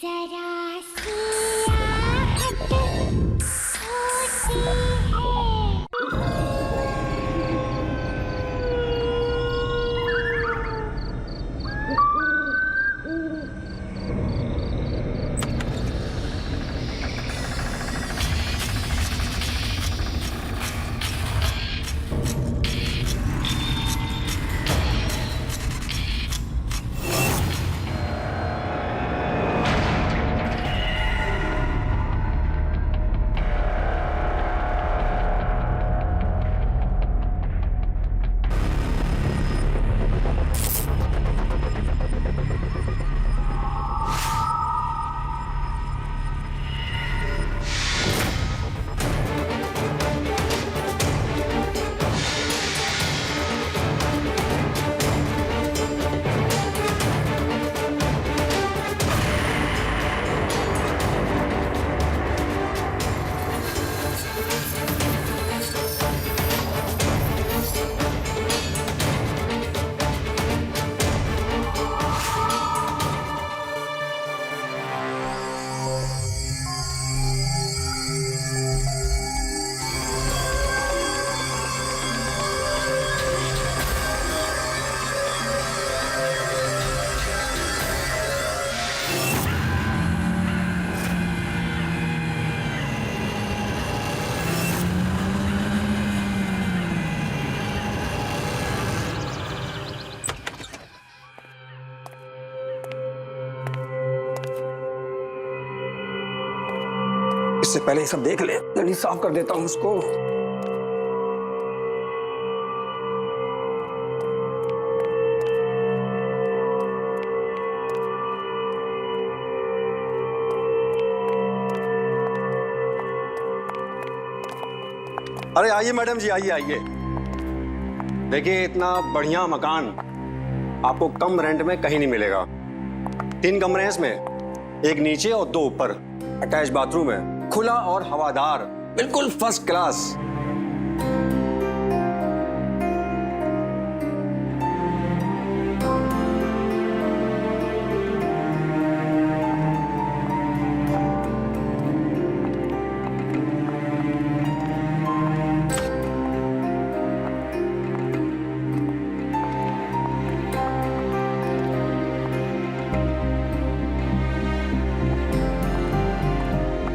जरा सी आहट होती है। इससे पहले ये सब देख ले, जल्दी साफ कर देता हूँ उसको। अरे आइए मैडम जी, आइए आइए। देखिए इतना बढ़िया मकान आपको कम रेंट में कहीं नहीं मिलेगा। 3 कमरे हैं इसमें, एक नीचे और 2 ऊपर। अटैच बाथरूम है, खुला और हवादार, बिल्कुल फर्स्ट क्लास।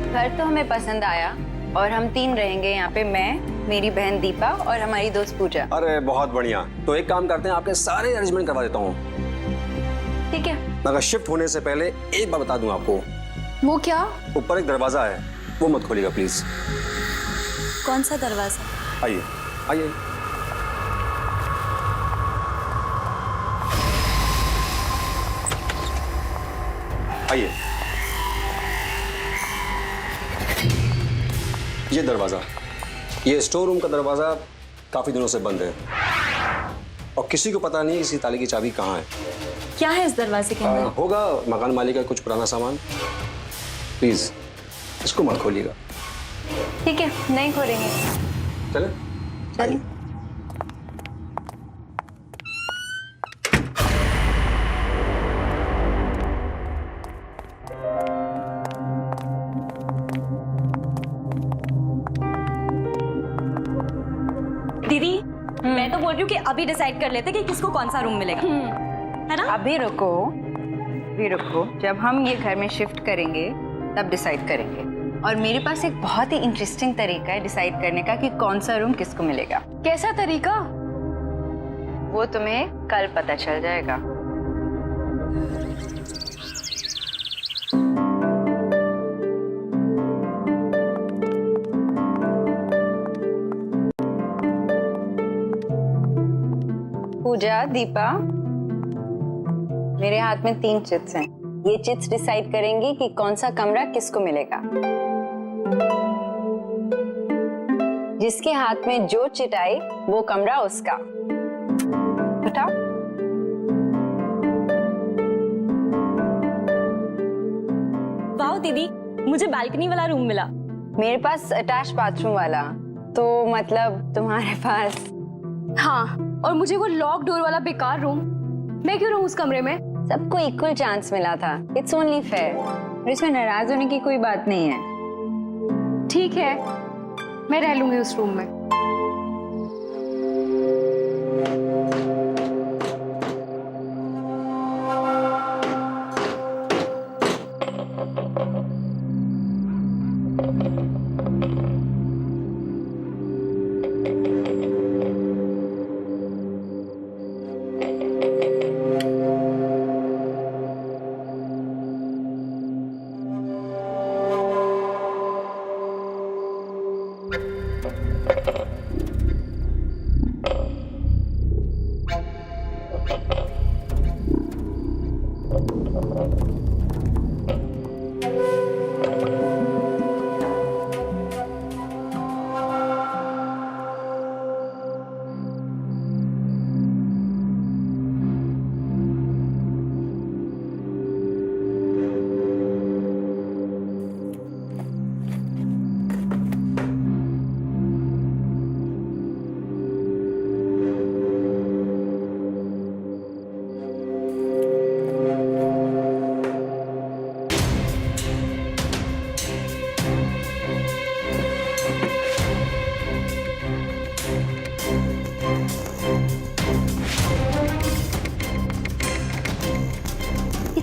घर तो हमें पसंद आया और हम 3 रहेंगे यहाँ पे, मैं, मेरी बहन दीपा और हमारी दोस्त पूजा। अरे बहुत बढ़िया। तो एक काम करते हैं, आपके सारे अरेंजमेंट करवा देता हूँ। ठीक है। मगर शिफ्ट होने से पहले एक बात बता दूं आपको। वो क्या? ऊपर एक दरवाजा है, वो मत खोलिएगा प्लीज। कौन सा दरवाजा? आइए आइए। आइए, ये दरवाजा, ये स्टोर रूम का दरवाजा काफी दिनों से बंद है और किसी को पता नहीं इसी ताले की चाबी कहाँ है। क्या है इस दरवाजे के अंदर? होगा मकान मालिक का कुछ पुराना सामान। प्लीज इसको मत खोलिएगा। ठीक है, नहीं खोलेंगे। चले चलिए। दीदी, मैं तो बोल रही हूँ कि अभी डिसाइड कर लेते कि किसको कौन सा रूम मिलेगा, है ना? अभी रुको, अभी रुको। जब हम ये घर में शिफ्ट करेंगे तब डिसाइड करेंगे। और मेरे पास एक बहुत ही इंटरेस्टिंग तरीका है डिसाइड करने का कि कौन सा रूम किसको मिलेगा। कैसा तरीका? वो तुम्हें कल पता चल जाएगा। पूजा, दीपा, मेरे हाथ में 3 चिट्स हैं। ये चिट्स डिसाइड करेंगी कि कौन सा कमरा किसको मिलेगा। जिसके हाथ में जो चिट आई वो कमरा उसका। उठाओ। वाह दीदी, मुझे बालकनी वाला रूम मिला। मेरे पास अटैच बाथरूम वाला, तो मतलब तुम्हारे पास। हाँ, और मुझे वो लॉक डोर वाला बेकार रूम। मैं क्यों रहूं उस कमरे में? सबको इक्वल चांस मिला था। It's only fair. और इसमें नाराज होने की कोई बात नहीं है। ठीक है, मैं रह लूंगी उस रूम में।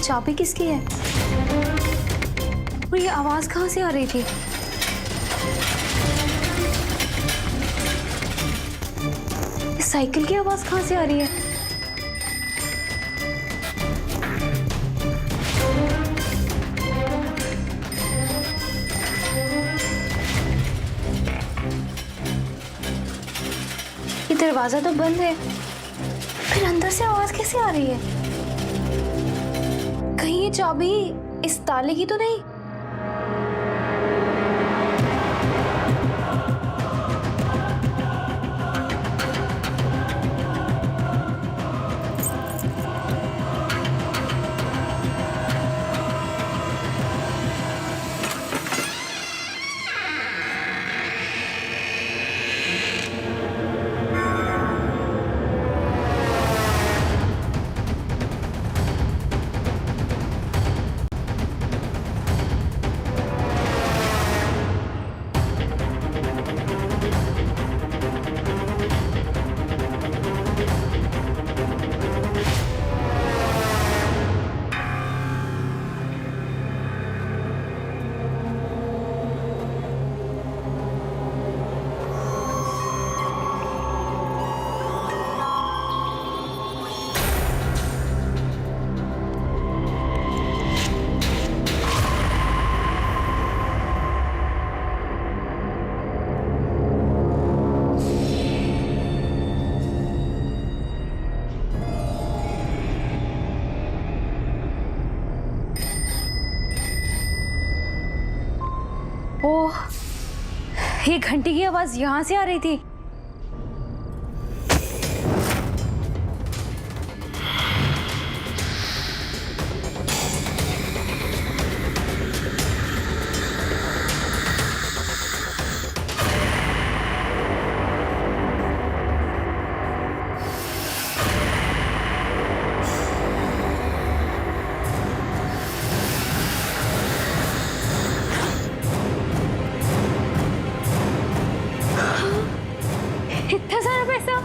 चाबी किसकी है और ये आवाज कहाँ से आ रही थी? इस साइकिल की आवाज कहाँ से आ रही है? ये दरवाजा तो बंद है, फिर अंदर से आवाज कैसे आ रही है? कहीं ये चाबी इस ताले की तो नहीं? ओह, ये घंटी की आवाज यहाँ से आ रही थी। इतना सारा पैसा?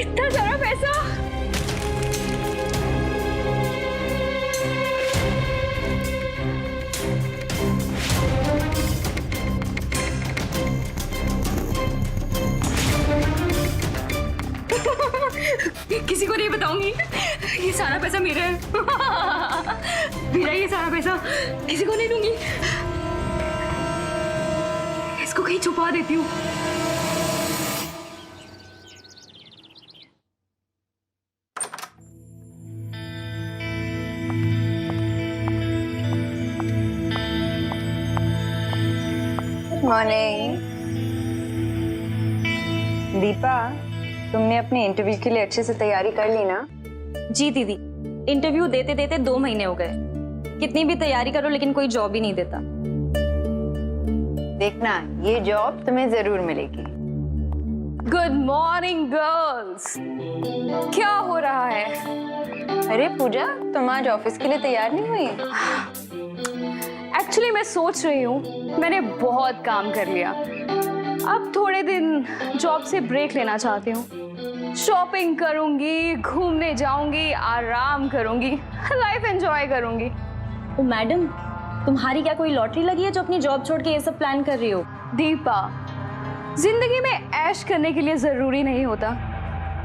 इतना सारा पैसा? किसी को नहीं बताऊंगी, ये सारा पैसा मेरा है। मेरा ये सारा पैसा किसी को नहीं दूंगी, इसको कहीं छुपा देती हूँ। मॉर्निंग दीपा, तुमने अपने इंटरव्यू के लिए अच्छे से तैयारी कर ली ना? जी दीदी, इंटरव्यू देते देते 2 महीने हो गए। कितनी भी तैयारी करो लेकिन कोई जॉब ही नहीं देता। देखना, ये जॉब तुम्हें जरूर मिलेगी। Good morning girls. क्या हो रहा है? अरे पूजा, तुम आज ऑफिस के लिए तैयार नहीं हुई? एक्चुअली मैं सोच रही हूँ मैंने बहुत काम कर लिया, अब थोड़े दिन जॉब से ब्रेक लेना चाहती हूँ। शॉपिंग करूंगी, घूमने जाऊंगी, आराम करूंगी, लाइफ एंजॉय करूंगी। ओ मैडम, तुम्हारी क्या कोई लॉटरी लगी है जो अपनी जॉब छोड़ के ये सब प्लान कर रही हो? दीपा, जिंदगी में ऐश करने के लिए जरूरी नहीं होता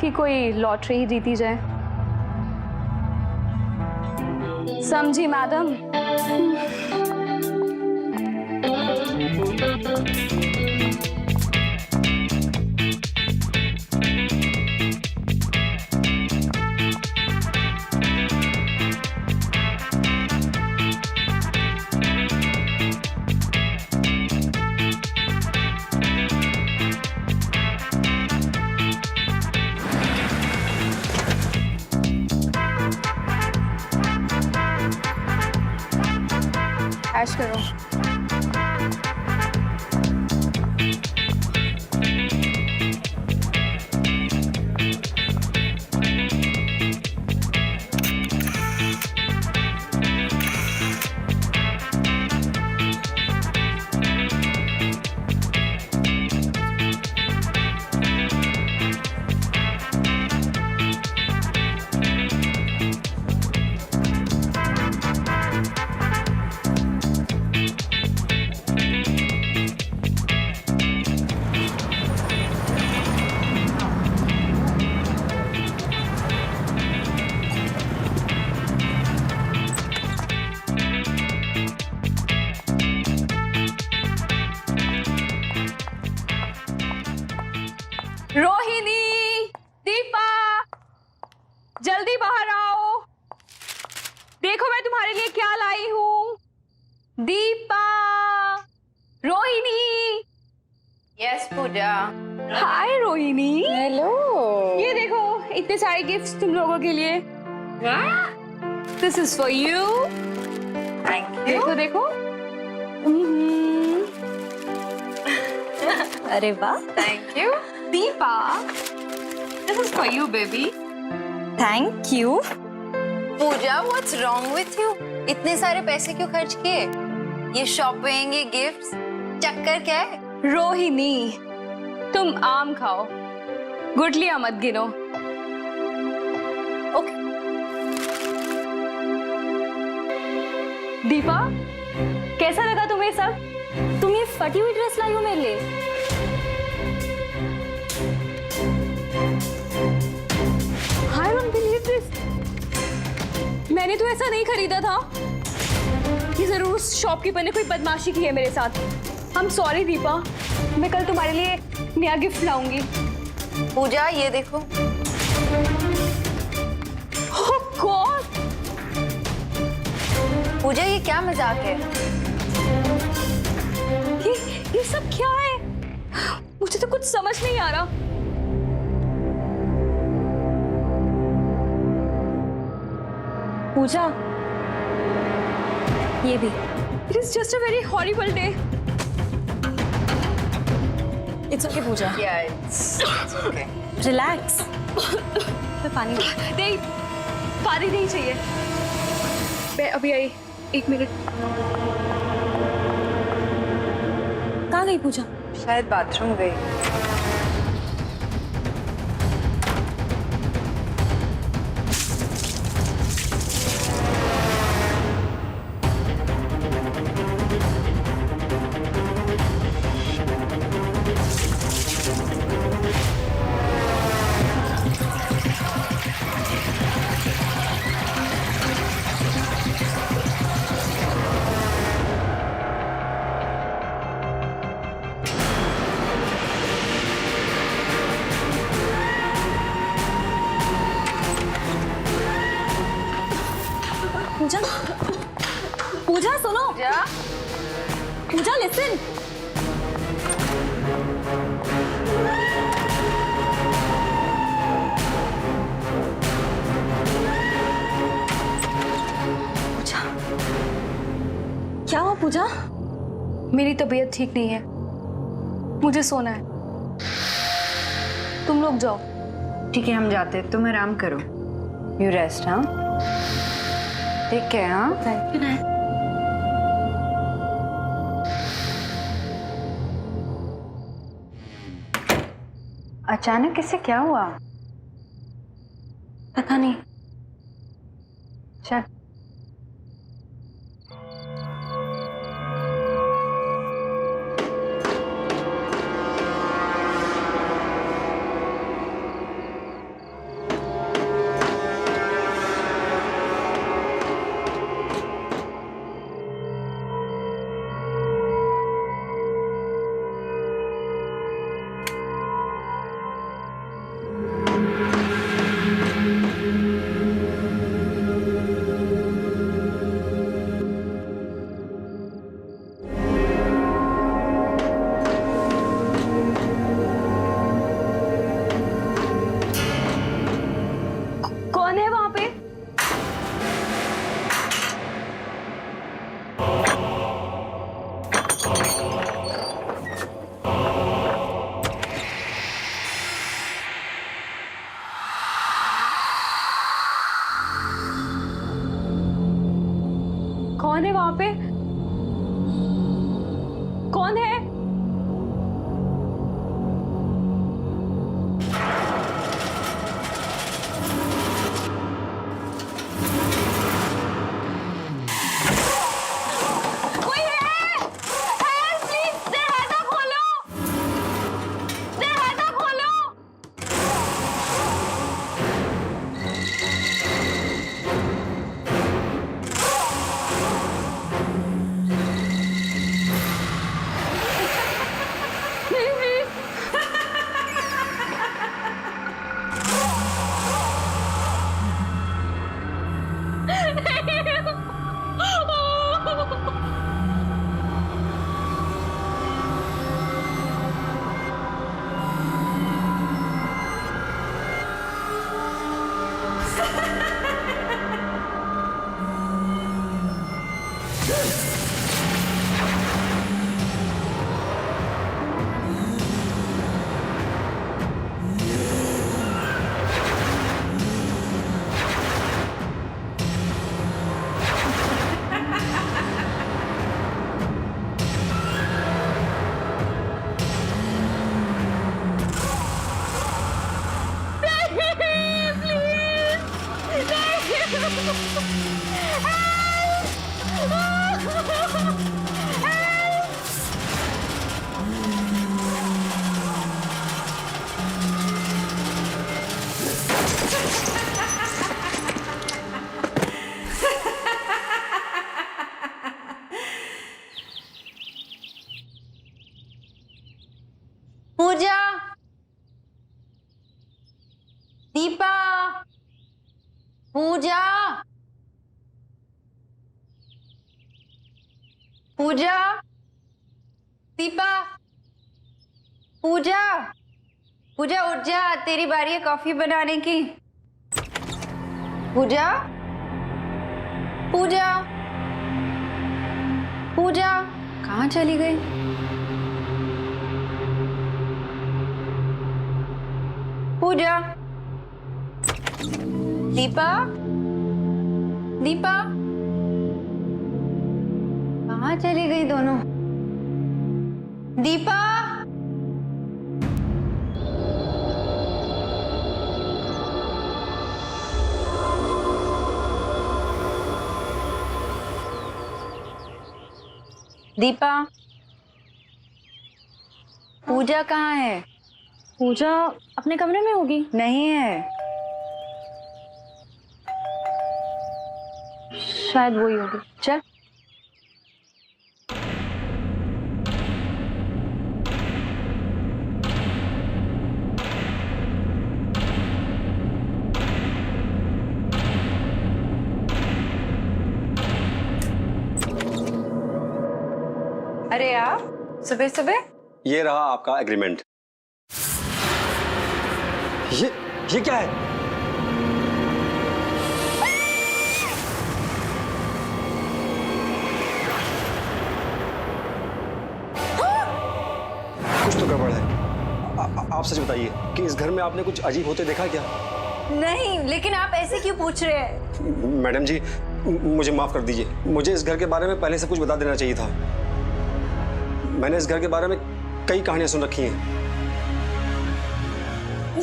कि कोई लॉटरी ही जीती जाए, समझी मैडम? ऐश करो। रोहिणी, दीपा, जल्दी बाहर आओ। देखो मैं तुम्हारे लिए क्या लाई हूँ। Deepa, Rohini. Yes Pooja. Hi Rohini. Hello. ये देखो इतने सारे गिफ्ट्स तुम लोगों के लिए। This is for you. Thank you. देखो देखो। अरे वाह, thank you. Deepa, this is for you baby. Thank you. Pooja, what's wrong with you? इतने सारे पैसे क्यों खर्च किए? ये शॉपिंग, ये गिफ्ट्स, चक्कर क्या है? रोहिणी, तुम आम खाओ, गुठलियां मत गिनो। ओके। दीपा, कैसा लगा तुम्हें सब? तुम ये फटी हुई ड्रेस लाई हो मेरे लिए? I don't believe this. मैंने तो ऐसा नहीं खरीदा था। ये जरूर उस शॉपकीपर ने कोई बदमाशी की है मेरे साथ। I'm sorry दीपा, मैं कल तुम्हारे लिए नया गिफ्ट लाऊंगी। पूजा, ये देखो। Oh God! पूजा, ये क्या मजाक है? ये सब क्या है? मुझे तो कुछ समझ नहीं आ रहा। पूजा, ये भी। It is just a very horrible day. It's okay Pooja, Yeah, it's okay. Relax. मैं पानी। नहीं, पानी नहीं चाहिए। मैं अभी आई, 1 मिनट। कहाँ गई पूजा? शायद बाथरूम गई। पूजा, पूजा सुनो। पूजा, पूजा लिसन। क्या हुआ पूजा? मेरी तबीयत ठीक नहीं है, मुझे सोना है। तुम लोग जाओ। ठीक है, हम जाते हैं, तुम आराम करो। You rest. हाँ, ठीक है। हाँ, अचानक इससे क्या हुआ? पता नहीं। चल। कौन है वहां पे? कौन है वहां पे? कौन है? कोई है? Help, please! दरवाजा खोलो! दरवाजा खोलो! पूजा, दीपा, पूजा, पूजा, दीपा, पूजा, पूजा उठ जा, तेरी बारी है कॉफी बनाने की। पूजा, पूजा, पूजा, कहाँ चली गई? पूजा, दीपा, दीपा, कहाँ चली गई दोनों? दीपा, दीपा, पूजा कहाँ है? पूजा अपने कमरे में होगी। नहीं है, शायद वही होगी। चल। अरे यार, सुबह सुबह। ये रहा आपका एग्रीमेंट। ये क्या है? गड़बड़ है। आप सच बताइए कि इस घर में आपने कुछ अजीब होते देखा क्या? नहीं, लेकिन आप ऐसे क्यों पूछ रहे हैं? मैडम जी, मुझे माफ कर दीजिए। मुझे इस घर के बारे में पहले से कुछ बता देना चाहिए था। मैंने इस घर के बारे में कई कहानियां सुन रखी हैं।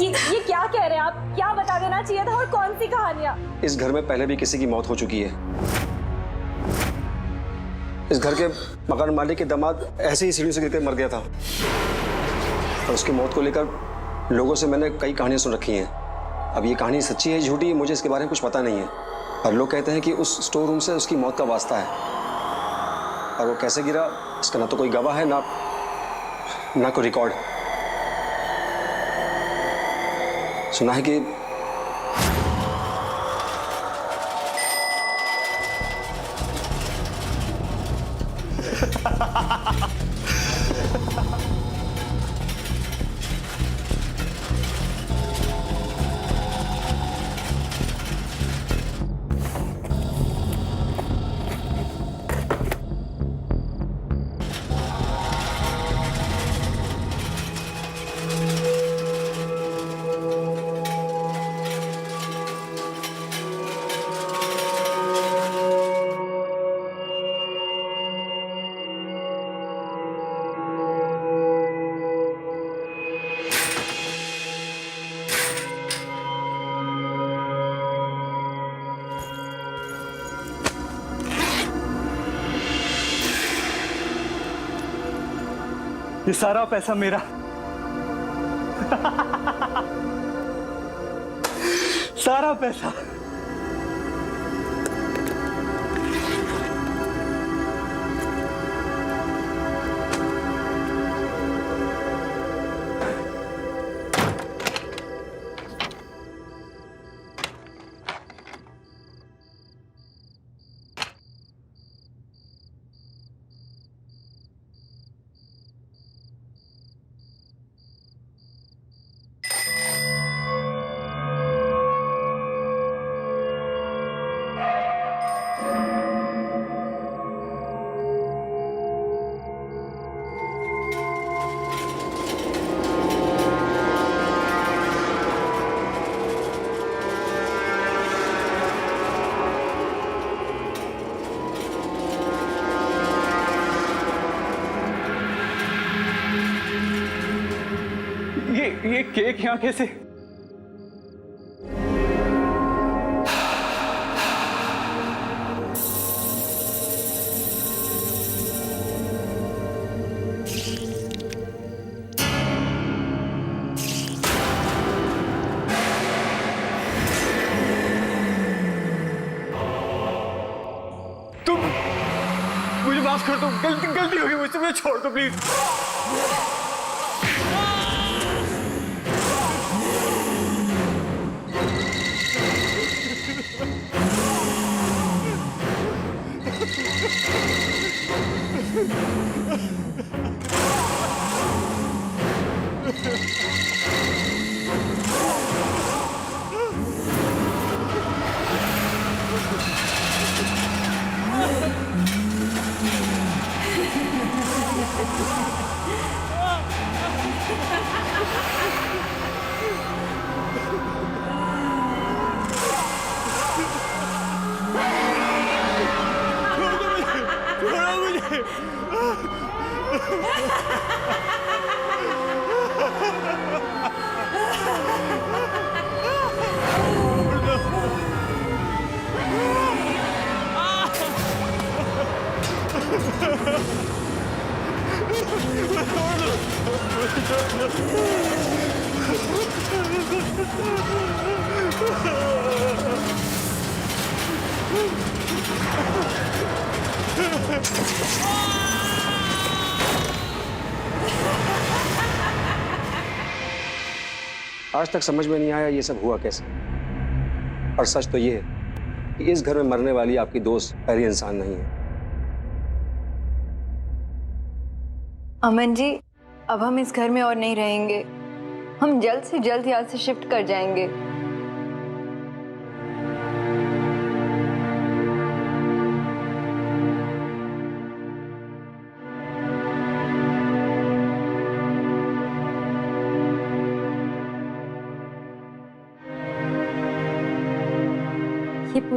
ये क्या कह रहे हैं आप? क्या बता देना चाहिए था और कौन सी कहानियां? इस घर में पहले भी किसी की मौत हो चुकी है। इस घर के मकान मालिक के दामाद ऐसे ही सीढ़ी से गिरकर मर गया था और उसकी मौत को लेकर लोगों से मैंने कई कहानियां सुन रखी हैं। अब ये कहानी सच्ची है झूठी, मुझे इसके बारे में कुछ पता नहीं है, पर लोग कहते हैं कि उस स्टोर रूम से उसकी मौत का वास्ता है। और वो कैसे गिरा इसका ना तो कोई गवाह है ना कोई रिकॉर्ड। सुना है कि ये सारा पैसा मेरा। सारा पैसा। ये केक यहाँ कैसे? तुम मुझे माफ कर दो, गलती हो गई मुझसे, मुझे छोड़ दो प्लीज। आज तक समझ में नहीं आया ये सब हुआ कैसे। और सच तो ये है कि इस घर में मरने वाली आपकी दोस्त पहली इंसान नहीं है। अमन जी, अब हम इस घर में और नहीं रहेंगे। हम जल्द से जल्द यहाँ से शिफ्ट कर जाएंगे।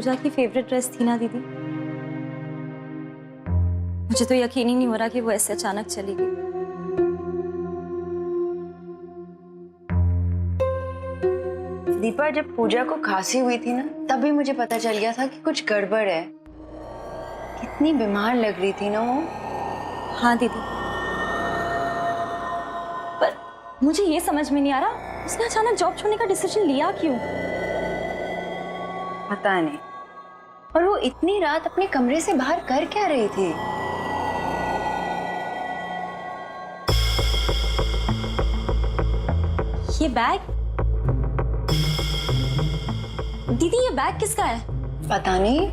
पूजा की फेवरेट ड्रेस थी ना दीदी? मुझे तो यकीन ही नहीं हो रहा कि वो ऐसे अचानक चली गई। दीपा, जब पूजा को खांसी हुई थी ना, तभी मुझे पता चल गया था कि कुछ गड़बड़ है। कितनी बीमार लग रही थी ना वो। हाँ दीदी, पर मुझे ये समझ में नहीं आ रहा उसने अचानक जॉब छोड़ने का डिसीजन लिया क्यों? पता नहीं। और वो इतनी रात अपने कमरे से बाहर कर क्या रही थी? ये बैग दीदी, ये बैग किसका है? पता नहीं।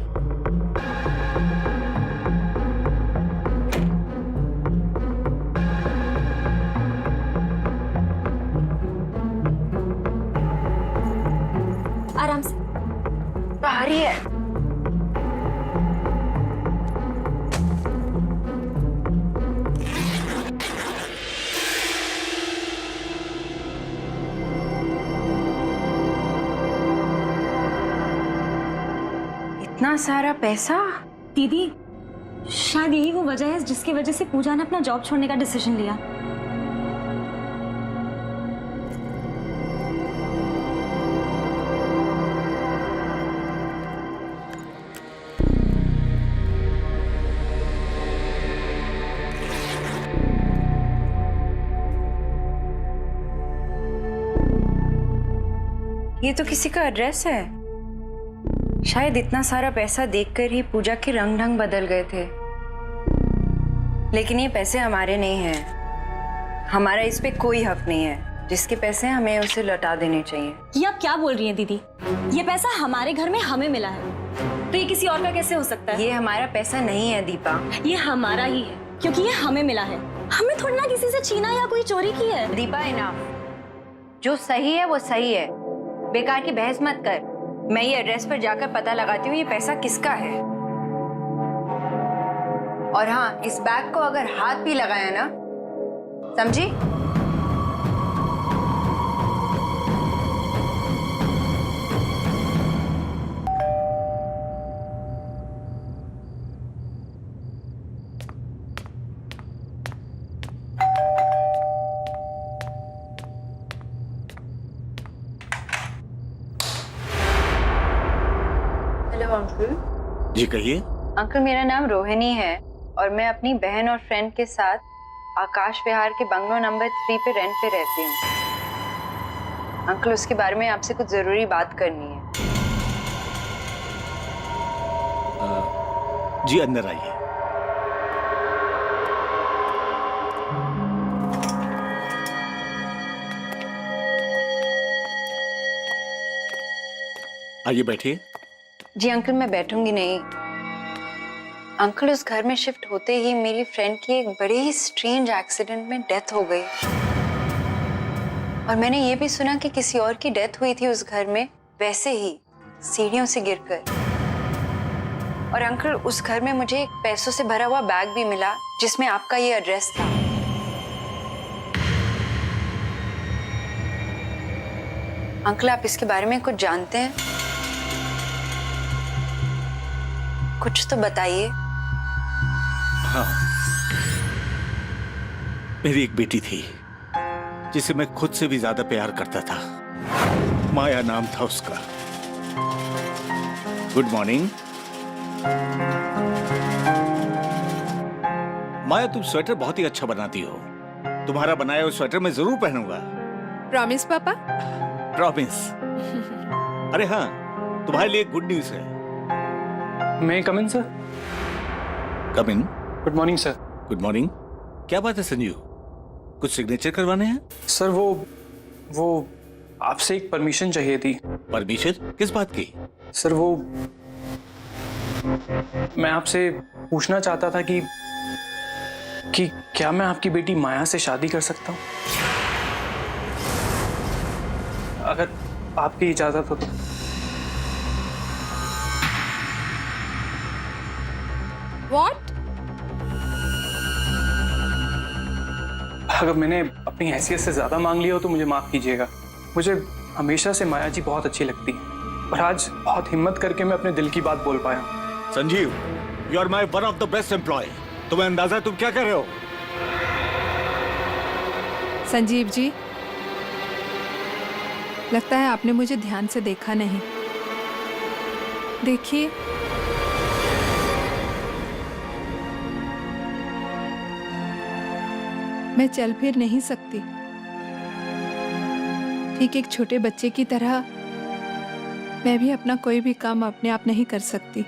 आराम से। भारी है। इतना सारा पैसा? दीदी, शायद यही वो वजह है जिसकी वजह से पूजा ने अपना जॉब छोड़ने का डिसीजन लिया। ये तो किसी का एड्रेस है। शायद इतना सारा पैसा देखकर ही पूजा के रंग ढंग बदल गए थे। लेकिन ये पैसे हमारे नहीं हैं। हमारा इस पे कोई हक नहीं है। जिसके पैसे हैं हमें उसे लौटा देने चाहिए। ये आप क्या बोल रही हैं दीदी? ये पैसा हमारे घर में हमें मिला है, तो ये किसी और का कैसे हो सकता है? ये हमारा पैसा नहीं है दीपा। ये हमारा ही है क्योंकि ये हमें मिला है। हमने थोड़ी ना किसी से छीना या कोई चोरी की है। दीपा, इनाफ। जो सही है वो सही है। बेकार की बहस मत कर। मैं ये एड्रेस पर जाकर पता लगाती हूँ ये पैसा किसका है। और हाँ, इस बैग को अगर हाथ भी लगाया ना, समझी? Hello uncle. जी कहिए। अंकल, मेरा नाम रोहिणी है और मैं अपनी बहन और फ्रेंड के साथ आकाश विहार के बंगलो नंबर 3 पे रेंट पे रहती हूँ। अंकल, उसके बारे में आपसे कुछ जरूरी बात करनी है। जी अंदर आइए। आइए बैठिए। जी अंकल, मैं बैठूंगी नहीं। अंकल, उस घर में शिफ्ट होते ही मेरी फ्रेंड की एक बड़े ही स्ट्रेंज एक्सीडेंट में डेथ हो गई। और मैंने ये भी सुना कि किसी और की डेथ हुई थी उस घर में, वैसे ही सीढ़ियों से गिरकर। और अंकल, उस घर में मुझे एक पैसों से भरा हुआ बैग भी मिला जिसमें आपका ये एड्रेस था। अंकल, आप इसके बारे में कुछ जानते हैं? कुछ तो बताइए। हाँ, मेरी एक बेटी थी जिसे मैं खुद से भी ज्यादा प्यार करता था। माया नाम था उसका। Good morning. माया, तुम स्वेटर बहुत ही अच्छा बनाती हो। तुम्हारा बनाया हुआ स्वेटर मैं जरूर पहनूंगा। प्रॉमिस पापा? प्रॉमिस। अरे हाँ, तुम्हारे लिए गुड न्यूज है। May I come in sir? Come in. Good morning sir. Good morning. क्या बात है संजू, कुछ सिग्नेचर करवाने हैं? सर वो आपसे एक परमिशन चाहिए थी। परमिशन किस बात की? सर वो मैं आपसे पूछना चाहता था कि क्या मैं आपकी बेटी माया से शादी कर सकता हूँ, अगर आपकी इजाजत हो तो। What? अगर मैंने अपनी हैसियत से ज्यादा मांग लिया हो तो मुझे माफ कीजिएगा। मुझे हमेशा से माया जी बहुत अच्छी लगती है। और आज बहुत हिम्मत करके मैं अपने दिल की बात बोल पाया। Sanjeev, you are my one of the best employ. तुम्हें अंदाजा है तुम क्या कर रहे हो? संजीव जी, लगता है आपने मुझे ध्यान से देखा नहीं। देखिए, मैं चल फिर नहीं सकती। ठीक एक छोटे बच्चे की तरह मैं भी अपना कोई भी काम अपने आप नहीं कर सकती।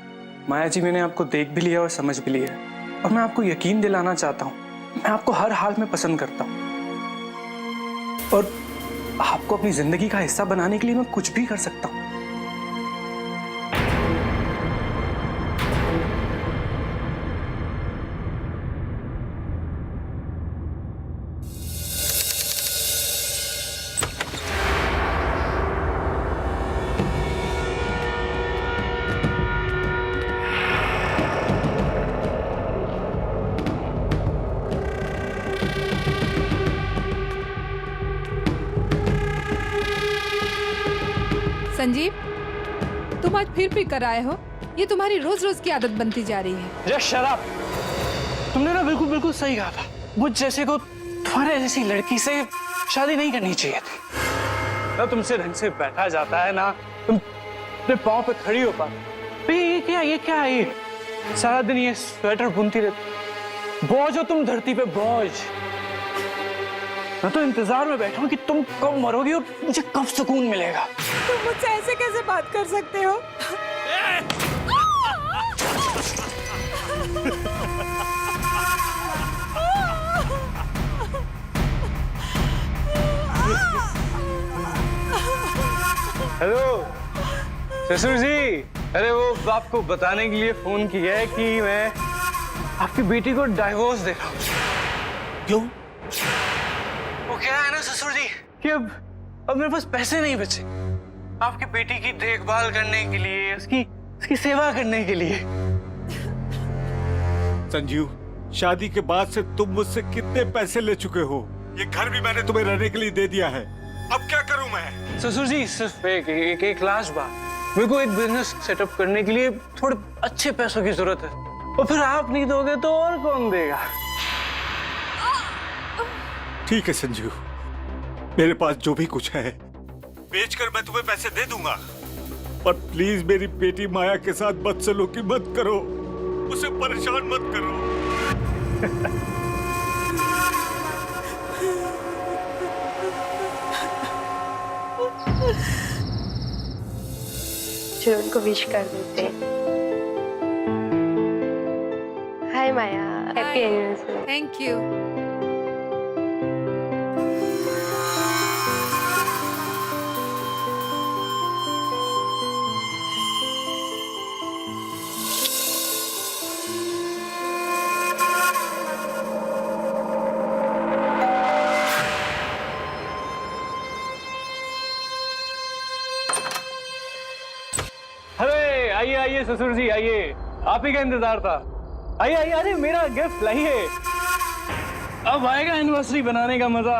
माया जी, मैंने आपको देख भी लिया और समझ भी लिया, और मैं आपको यकीन दिलाना चाहता हूँ, मैं आपको हर हाल में पसंद करता हूँ, और आपको अपनी जिंदगी का हिस्सा बनाने के लिए मैं कुछ भी कर सकता हूँ। संजीव, तुम आज फिर पी कर आए हो। ये तुम्हारी रोज रोज की आदत बनती जा रही है। Just shut up. तुमने ना बिल्कुल सही कहा था। मुझ जैसे को तुम्हारे जैसी लड़की से शादी नहीं करनी चाहिए थी। ना तुमसे ढंग से बैठा जाता है, ना तुम अपने पाँव पे खड़ी हो पाती। ये क्या है ये? सारा दिन ये स्वेटर बुनती रहती। बोझ हो तुम धरती पे, बोझ। मैं तो इंतजार में बैठा हूँ कि तुम कब मरोगी और मुझे कब सुकून मिलेगा। तुम मुझसे ऐसे कैसे बात कर सकते हो? हेलो ससुर जी, अरे वो आपको बताने के लिए फोन किया है कि मैं आपकी बेटी को डाइवोर्स दे रहा हूँ। क्यों? वो कह रहा है ना ससुर जी कि अब मेरे पास पैसे नहीं बचे आपकी बेटी की देखभाल करने के लिए, उसकी सेवा करने के लिए। संजीव, शादी के बाद से तुम मुझसे कितने पैसे ले चुके हो? ये घर भी मैंने तुम्हें रहने के लिए दे दिया है। अब क्या करूं मैं? ससुर जी, सिर्फ एक लास्ट बात, मेरे को एक बिजनेस सेटअप करने के लिए थोड़े अच्छे पैसों की जरूरत है, और फिर आप नहीं दोगे तो और कौन देगा? ठीक है संजीव, मेरे पास जो भी कुछ है बेचकर मैं तुम्हें पैसे दे दूंगा, पर प्लीज मेरी बेटी माया के साथ बदसलूकी मत करो, उसे परेशान मत करो। जो उनको विश कर देते। हाय माया, हैप्पी एनिवर्सरी। Thank you. अरे आइए आइए ससुर जी, आइए, आप ही का इंतजार था। आइए आइए, अरे मेरा गिफ्ट लाइए, अब आएगा एनिवर्सरी बनाने का मजा।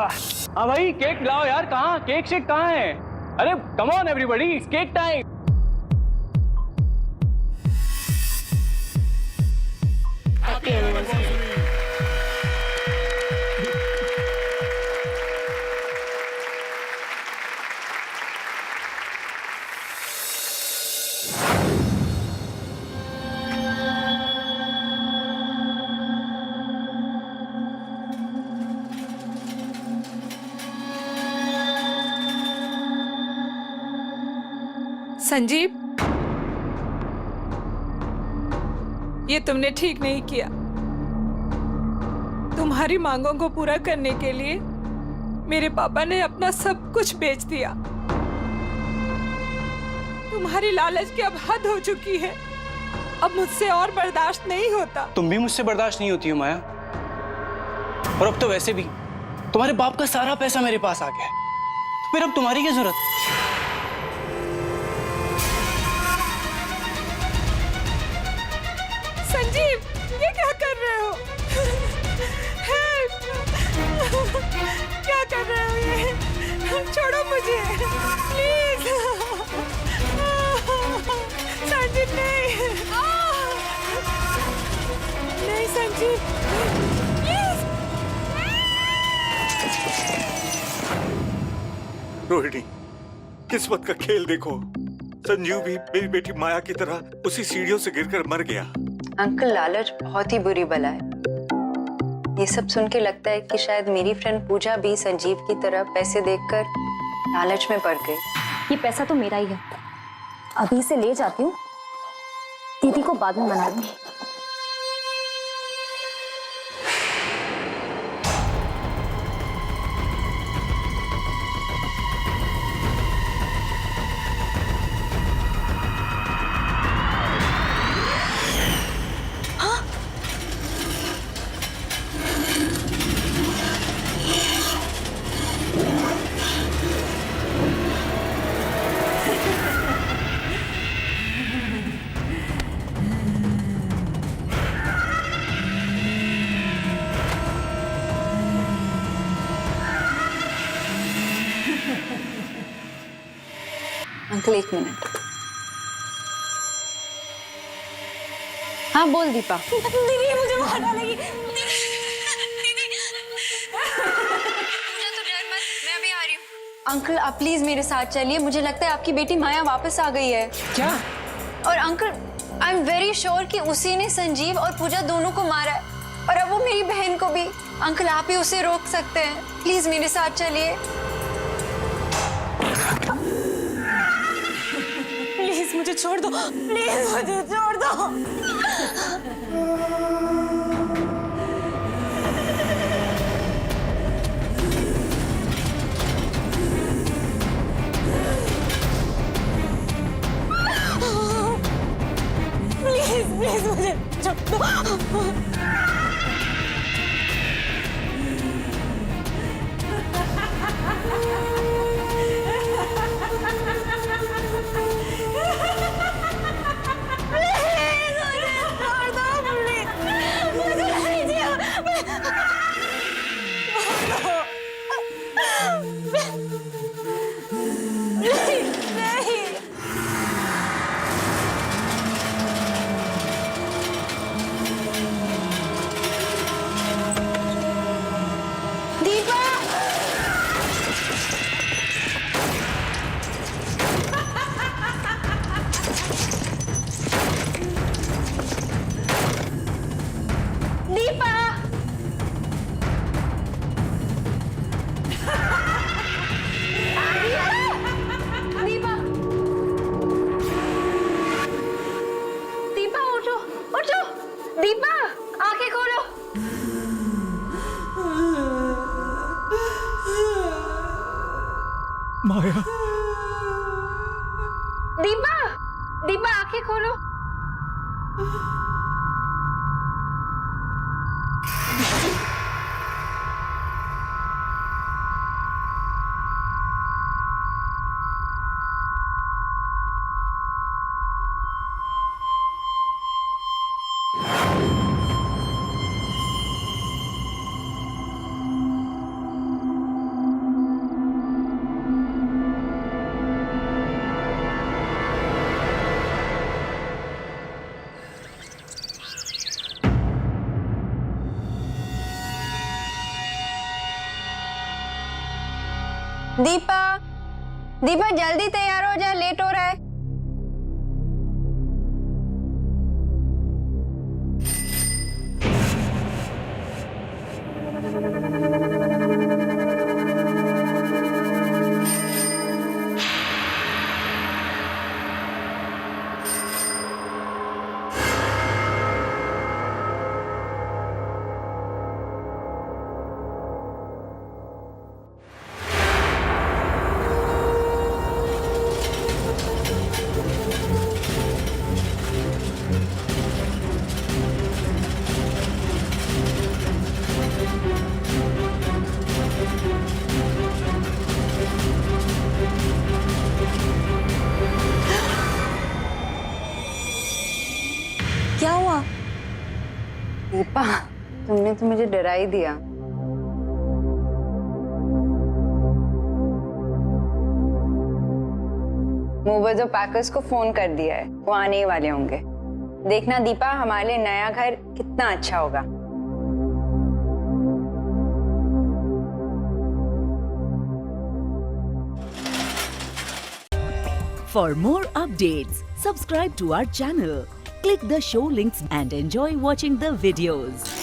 हाँ भाई, केक लाओ यार। कहाँ केक शेक कहाँ है? अरे come on everybody, it's cake time. Sanjeev, ये तुमने ठीक नहीं किया। तुम्हारी मांगों को पूरा करने के लिए मेरे पापा ने अपना सब कुछ बेच दिया। तुम्हारी लालच की अब हद हो चुकी है। अब मुझसे और बर्दाश्त नहीं होता। तुम भी मुझसे बर्दाश्त नहीं होती हो माया, और अब तो वैसे भी तुम्हारे बाप का सारा पैसा मेरे पास आ गया है, तो फिर अब तुम्हारी क्या जरूरत? संजीव, ये क्या कर रहे हो? Help! क्या कर रहे हो ये? छोड़ो मुझे, प्लीज। रोहिणी, किस्मत का खेल देखो। संजीव भी मेरी बेटी माया की तरह उसी सीढ़ियों से गिरकर मर गया। अंकल, लालच बहुत ही बुरी बला है। ये सब सुन के लगता है कि शायद मेरी फ्रेंड पूजा भी संजीव की तरह पैसे देखकर लालच में पड़ गई। ये पैसा तो मेरा ही है, अभी इसे ले जाती हूँ, दीदी को बाद में मना लूंगी। Uncle, 1 minute. हाँ, बोल दीपा। दीदी मुझे मार डालेगी। अंकल, आप प्लीज मेरे साथ चलिए। मुझे लगता है आपकी बेटी माया वापस आ गई है। क्या? और uncle, I am very sure कि उसी ने संजीव और पूजा दोनों को मारा है, और अब वो मेरी बहन को भी। अंकल, आप ही उसे रोक सकते हैं। प्लीज मेरे साथ चलिए। प्लीज मुझे छोड़ दो, प्लीज मुझे छोड़ दो। प्लीज प्लीज मुझे छोड़ दो। दीपा, आंखें खोलो। माया, दीपा, दीपा, आंखें खोलो। दीपा, दीपा, जल्दी तैयार हो जा, लेट हो रहा है। क्या हुआ? दीपा, तुमने तो मुझे डरा ही दिया। मूवर्स और पैकर्स को फोन कर दिया है, वो आने ही वाले होंगे। देखना दीपा, हमारे लिए नया घर कितना अच्छा होगा। For more updates, subscribe to our channel, click the show links and enjoy watching the videos.